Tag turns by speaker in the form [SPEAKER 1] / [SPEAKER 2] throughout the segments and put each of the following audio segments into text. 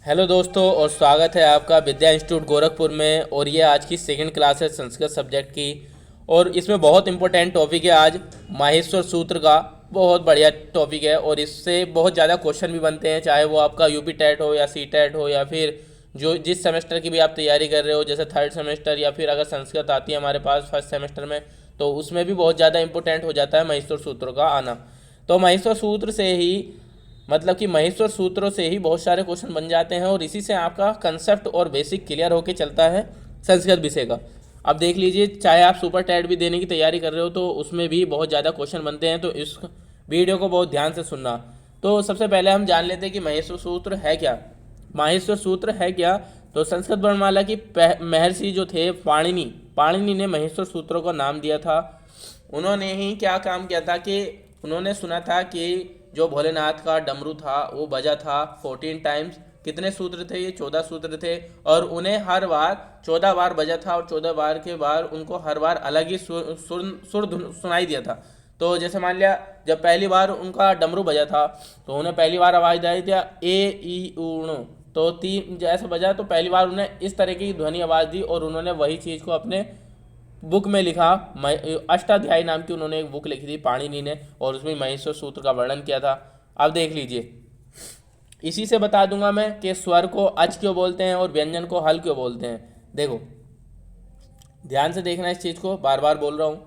[SPEAKER 1] Hello दोस्तों, और स्वागत है आपका विद्या इंस्टीट्यूट गोरखपुर में। और ये आज की सेकंड क्लास है संस्कृत सब्जेक्ट की। और इसमें बहुत इंपॉर्टेंट टॉपिक है आज माहेश्वर सूत्र का। बहुत बढ़िया टॉपिक है और इससे बहुत ज़्यादा क्वेश्चन भी बनते हैं, चाहे वो आपका यूपी टेट हो या सी टेट हो या फिर जो जिस सेमेस्टर की भी आप तैयारी कर रहे हो, जैसे थर्ड सेमेस्टर, या फिर अगर संस्कृत आती है हमारे पास फर्स्ट सेमेस्टर में, तो उसमें भी बहुत ज़्यादा इंपॉर्टेंट हो जाता है महेश्वर सूत्रों का आना। तो महेश्वर सूत्र से ही मतलब कि महेश्वर सूत्रों से ही बहुत सारे क्वेश्चन बन जाते हैं और इसी से आपका कंसेप्ट और बेसिक क्लियर होके चलता है संस्कृत विषय का। अब देख लीजिए, चाहे आप सुपर टेट भी देने की तैयारी कर रहे हो तो उसमें भी बहुत ज़्यादा क्वेश्चन बनते हैं, तो इस वीडियो को बहुत ध्यान से सुनना। तो सबसे पहले हम जान लेते हैं कि महेश्वर सूत्र है क्या। माहेश्वर सूत्र है क्या? तो संस्कृत वर्णमाला की महर्षि जो थे पाणिनि ने महेश्वर सूत्रों को नाम दिया था। उन्होंने ही क्या काम किया था कि उन्होंने सुना था कि जो भोलेनाथ का डमरू था वो बजा था 14 टाइम्स। कितने सूत्र थे? ये 14 सूत्र थे। और उन्हें हर बार 14 बार बजा था और 14 बार के बाद उनको हर बार अलग ही सुर सुनाई दिया था। तो जैसे मान लिया, जब पहली बार उनका डमरू बजा था तो उन्हें पहली बार आवाज़ आई थी ए ई ऊणु। तो तीन जैसे बजा तो पहली बार उन्हें इस तरह की ध्वनि आवाज़ दी और उन्होंने वही चीज़ को अपने बुक में लिखा। अष्टाध्यायी नाम की उन्होंने एक बुक लिखी थी पाणिनि ने, और उसमें महेश्वर सूत्र का वर्णन किया था। अब देख लीजिए, इसी से बता दूंगा मैं कि स्वर को अच क्यों बोलते हैं और व्यंजन को हल क्यों बोलते हैं। देखो, ध्यान से देखना इस चीज़ को, बार बार बोल रहा हूँ।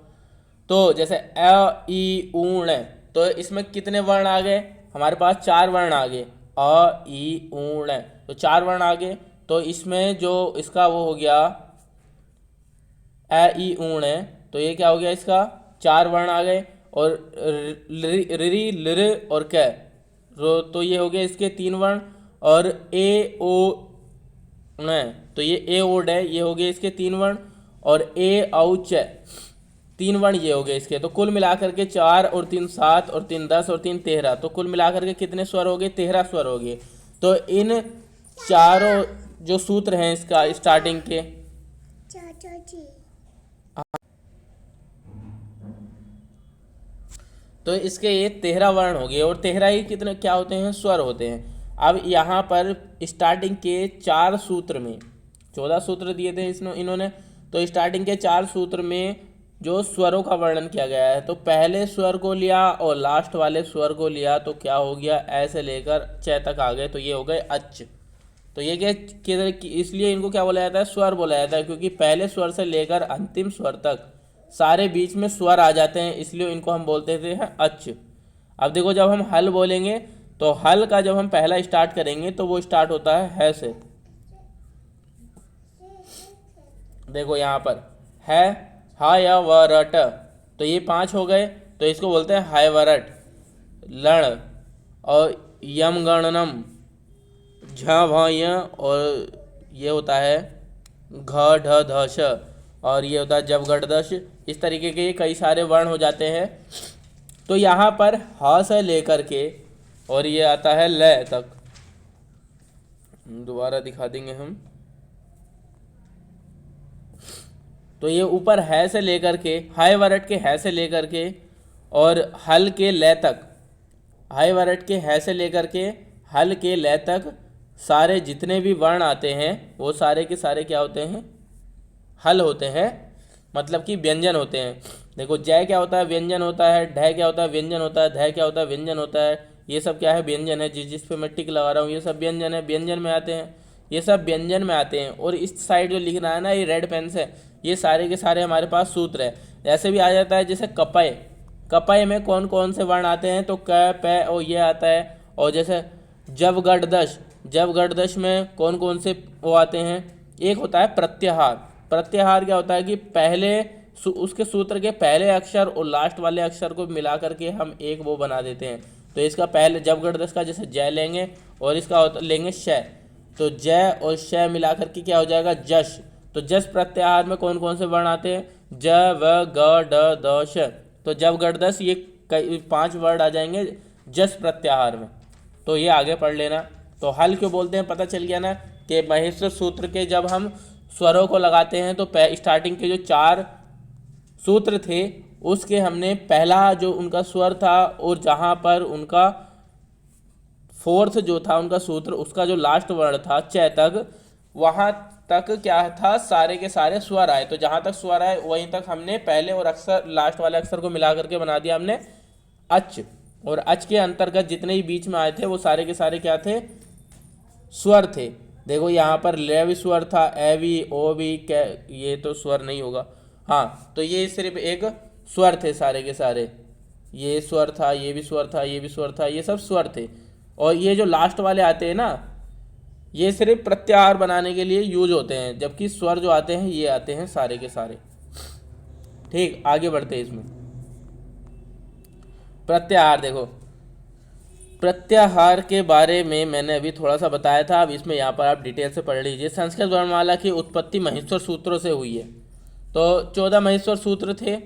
[SPEAKER 1] तो जैसे अ ई ऊण, तो इसमें कितने वर्ण आ गए? हमारे पास 4 वर्ण आ गए। अ ई ऊण, तो 4 वर्ण आ गए। तो इसमें जो इसका वो हो गया ए ई ऊण है, तो ये क्या हो गया? इसका 4 वर्ण आ गए। और रि लिर और क, तो ये हो गए इसके 3 वर्ण। और ए ओ न, तो ये ए ओड है, ये हो गए इसके 3 वर्ण। और ए औ च, 3 वर्ण ये हो गए इसके। तो कुल मिलाकर के 4 और 3 7 और 3 10 और 3 13, तो कुल मिलाकर के कितने स्वर हो गए? 13 स्वर हो गए। तो इन चारों जो सूत्र हैं इसका स्टार्टिंग के, तो इसके ये 13 वर्ण हो गए और 13 ही कितने क्या होते हैं? स्वर होते हैं। अब यहाँ पर स्टार्टिंग के 4 सूत्र में 14 सूत्र दिए थे इन्होंने, तो स्टार्टिंग के 4 सूत्र में जो स्वरों का वर्णन किया गया है, तो पहले स्वर को लिया और लास्ट वाले स्वर को लिया, तो क्या हो गया? ऐसे लेकर च तक आ गए, तो ये हो गए अच। तो ये क्या किधर, इसलिए इनको क्या बोला जाता है? स्वर बोला जाता है, क्योंकि पहले स्वर से लेकर अंतिम स्वर तक सारे बीच में स्वर आ जाते हैं, इसलिए इनको हम बोलते थे अच। अब देखो, जब हम हल बोलेंगे तो हल का जब हम पहला स्टार्ट करेंगे तो वो स्टार्ट होता है से। देखो यहाँ पर है हा या वरट, तो ये 5 हो गए, तो इसको बोलते हैं हाय वरट लण। और यम गणनम झ भ य, और ये होता है घ ढ ध श, और ये होता है जब गढ़ दश। इस तरीके के कई सारे वर्ण हो जाते हैं। तो यहाँ पर ह से लेकर के और ये आता है ल तक, दोबारा दिखा देंगे हम। तो ये ऊपर है से लेकर के, हाय वरट के है से लेकर के और हल के ल तक, हाय वरट के है से लेकर के हल के ल तक सारे जितने भी वर्ण आते हैं वो सारे के सारे क्या होते हैं? हल होते हैं, मतलब कि व्यंजन होते हैं। देखो, जय क्या होता है? व्यंजन होता है। ढय क्या होता है? व्यंजन होता है। धय क्या होता है? व्यंजन होता है। ये सब क्या है? व्यंजन है। जिस पे मैं टिक लगा रहा हूँ ये सब व्यंजन है, व्यंजन में आते हैं। ये सब व्यंजन में आते हैं। और इस साइड जो लिखना है ना, ये रेड पेन से, ये सारे के सारे हमारे पास सूत्र है। ऐसे भी आ जाता है जैसे कपय, कपय में कौन कौन से वर्ण आते हैं? तो क प और ये आता है। और जैसे जब गढ़दश, जब गढ़दश में कौन कौन से वो आते हैं? एक होता है प्रत्याहार। प्रत्याहार क्या होता है कि पहले उसके सूत्र के पहले अक्षर और लास्ट वाले अक्षर को मिला करके हम एक वो बना देते हैं। तो इसका पहले जब गढ़दश का जैसे जय लेंगे और इसका लेंगे श, तो जय और श मिला करके क्या हो जाएगा? जश। तो जश प्रत्याहार में कौन कौन से वर्ण आते हैं? ज व ग ड द श। तो जब गढ़दश ये 5 वर्ड आ जाएंगे जश प्रत्याहार में। तो ये आगे पढ़ लेना। तो हल क्यों बोलते हैं? पता चल गया ना कि महेश्वर सूत्र के जब हम स्वरों को लगाते हैं तो स्टार्टिंग के जो 4 सूत्र थे उसके हमने पहला जो उनका स्वर था और जहाँ पर उनका फोर्थ जो था उनका सूत्र, उसका जो लास्ट वर्ण था च तक, वहां तक क्या था, सारे के सारे स्वर आए। तो जहां तक स्वर आए वहीं तक हमने पहले और अक्षर लास्ट वाले अक्षर को मिला करके बना दिया हमने अच। और अच के अंतर्गत जितने ही बीच में आए थे वो सारे के सारे क्या थे, स्वर थे। देखो यहाँ पर ले भी स्वर था, ए भी, ओ भी, ये तो स्वर नहीं होगा, हाँ, तो ये सिर्फ एक स्वर थे सारे के सारे। ये स्वर था, ये भी स्वर था, ये भी स्वर था, ये सब स्वर थे। और ये जो लास्ट वाले आते हैं ना, ये सिर्फ प्रत्याहार बनाने के लिए यूज होते हैं, जबकि स्वर जो आते हैं ये आते हैं सारे के सारे। ठीक, आगे बढ़ते हैं इसमें। प्रत्याहार, देखो प्रत्याहार के बारे में मैंने अभी थोड़ा सा बताया था, अब इसमें यहाँ पर आप डिटेल से पढ़ लीजिए। संस्कृत वर्णमाला की उत्पत्ति महेश्वर सूत्रों से हुई है। तो 14 महेश्वर सूत्र थे,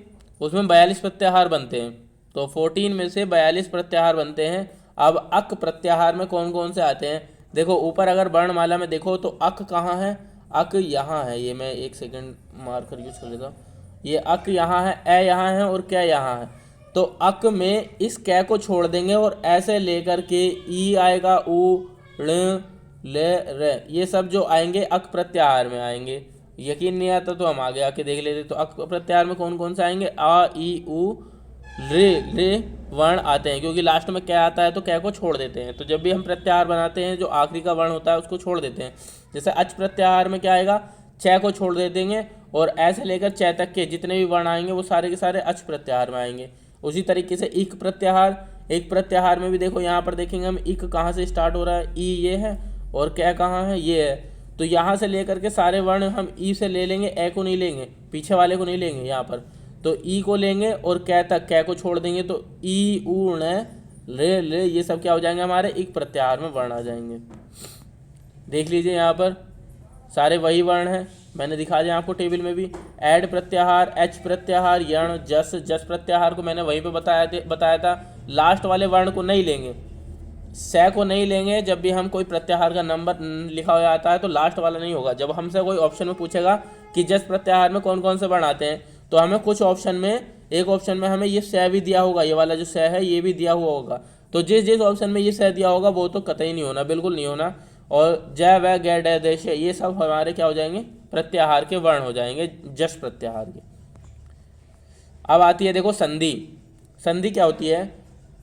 [SPEAKER 1] उसमें 42 प्रत्याहार बनते हैं। तो 14 में से 42 प्रत्याहार बनते हैं। अब अक प्रत्याहार में कौन कौन से आते हैं, देखो ऊपर अगर वर्णमाला में देखो तो अक कहाँ है, अक यहाँ है, ये मैं एक सेकंड मार्कर यूज कर लेता हूँ। ये अक यहाँ है, ए यहाँ है और कै यहाँ है। तो अक में इस कै को छोड़ देंगे और ऐसे लेकर के ई आएगा, उ, ण, ले, रे, ये सब जो आएंगे अक प्रत्याहार में आएंगे। यकीन नहीं आता तो हम आगे आके देख लेते। तो अक प्रत्याहार में कौन कौन से आएंगे, आ, ई, उ, रे वर्ण आते हैं, क्योंकि लास्ट में क्या आता है तो क्या को छोड़ देते हैं। तो जब भी हम प्रत्याहार बनाते हैं जो आखिरी का वर्ण होता है उसको छोड़ देते हैं। जैसे अच प्रत्याहार में क्या आएगा, च को छोड़ दे देंगे और ऐसे लेकर च तक के जितने भी वर्ण आएंगे वो सारे के सारे अच प्रत्याहार में आएंगे। उसी तरीके से इक प्रत्याहार, एक प्रत्याहार में भी देखो यहाँ पर देखेंगे हम, इक कहाँ से स्टार्ट हो रहा है, ई ये है और क्या कहाँ है, ये है। तो यहाँ से लेकर के सारे वर्ण हम ई से ले लेंगे, ए को नहीं लेंगे, पीछे वाले को नहीं लेंगे यहाँ पर, तो ई को लेंगे और कै तक, कै को छोड़ देंगे। तो ई, उ, ण, रे, ले, ये सब क्या हो जाएंगे हमारे एक प्रत्याहार में वर्ण आ जाएंगे। देख लीजिए यहाँ पर सारे वही वर्ण हैं, मैंने दिखा दिया आपको टेबल में भी। ऐड प्रत्याहार, एच प्रत्याहार, यण, जस, जस प्रत्याहार को मैंने वहीं पे बताया था। लास्ट वाले वर्ण को नहीं लेंगे, से को नहीं लेंगे। जब भी हम कोई प्रत्याहार का नंबर लिखा हुआ आता है तो लास्ट वाला नहीं होगा। जब हमसे कोई ऑप्शन में पूछेगा कि जस प्रत्याहार में कौन कौन से वर्ण आते हैं, तो हमें कुछ ऑप्शन में, एक ऑप्शन में हमें ये से भी दिया होगा, ये वाला जो से है ये भी दिया हुआ होगा। तो जिस जिस ऑप्शन में ये से दिया होगा वो तो कतई नहीं होना, बिल्कुल नहीं होना। और जय व गै डे देश ये सब हमारे क्या हो जाएंगे, प्रत्याहार के वर्ण हो जाएंगे, जस प्रत्याहार के। अब आती है देखो संधि। संधि क्या होती है,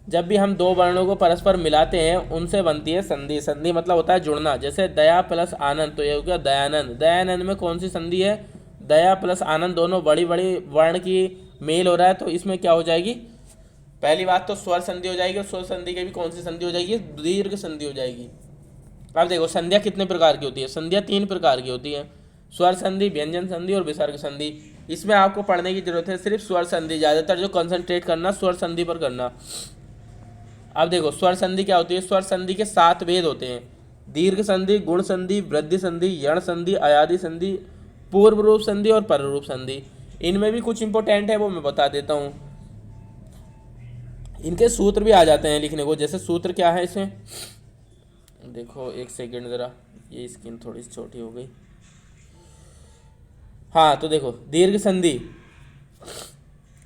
[SPEAKER 1] जब भी हम दो वर्णों को परस्पर मिलाते हैं उनसे बनती है संधि। संधि मतलब होता है जुड़ना। जैसे दया प्लस आनंद, तो ये हो गया दयानंद। दयानंद में कौन सी संधि है, दया प्लस आनंद, दोनों बड़ी बड़ी वर्ण की मेल हो रहा है, तो इसमें क्या हो जाएगी, पहली बात तो स्वर संधि हो जाएगी। और स्वर संधि की भी कौन सी संधि हो जाएगी, दीर्घ संधि हो जाएगी। अब देखो संध्या कितने प्रकार की होती है, संध्या 3 प्रकार की होती है, स्वर संधि, व्यंजन संधि और विसर्ग संधि। इसमें आपको पढ़ने की जरूरत है सिर्फ स्वर संधि, ज़्यादातर जो कंसंट्रेट करना स्वर संधि पर करना। अब देखो स्वर संधि क्या होती है, स्वर संधि के 7 भेद होते हैं, दीर्घ संधि, गुण संधि, वृद्धि संधि, यण संधि, अयादि संधि, पूर्व रूप संधि और पर रूप संधि। इनमें भी कुछ इंपॉर्टेंट है वो मैं बता देता हूँ। इनके सूत्र भी आ जाते हैं लिखने को। जैसे सूत्र क्या है इसमें, देखो एक सेकेंड ज़रा, ये स्क्रीन थोड़ी सी छोटी हो गई। हाँ, तो देखो दीर्घ संधि,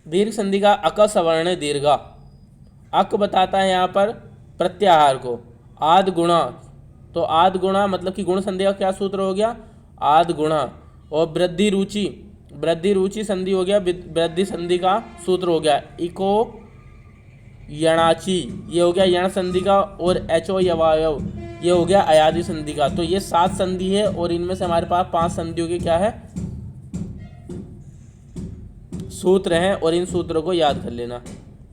[SPEAKER 1] दीर्घ संधि का अक सवर्ण दीर्घा। अक बताता है यहाँ पर प्रत्याहार को। आद गुणा, तो आद गुणा मतलब कि गुण संधि का क्या सूत्र हो गया, आद गुणा। और वृद्धि रुचि, वृद्धि रुचि संधि हो गया, वृद्धि संधि का सूत्र हो गया इको यणाची, ये हो गया यण संधि का। और एचो यवायव, ये हो गया अयादि संधि का। तो ये 7 संधि है और इनमें से हमारे पास 5 संधियों के क्या है, सूत्र हैं, और इन सूत्रों को याद कर लेना।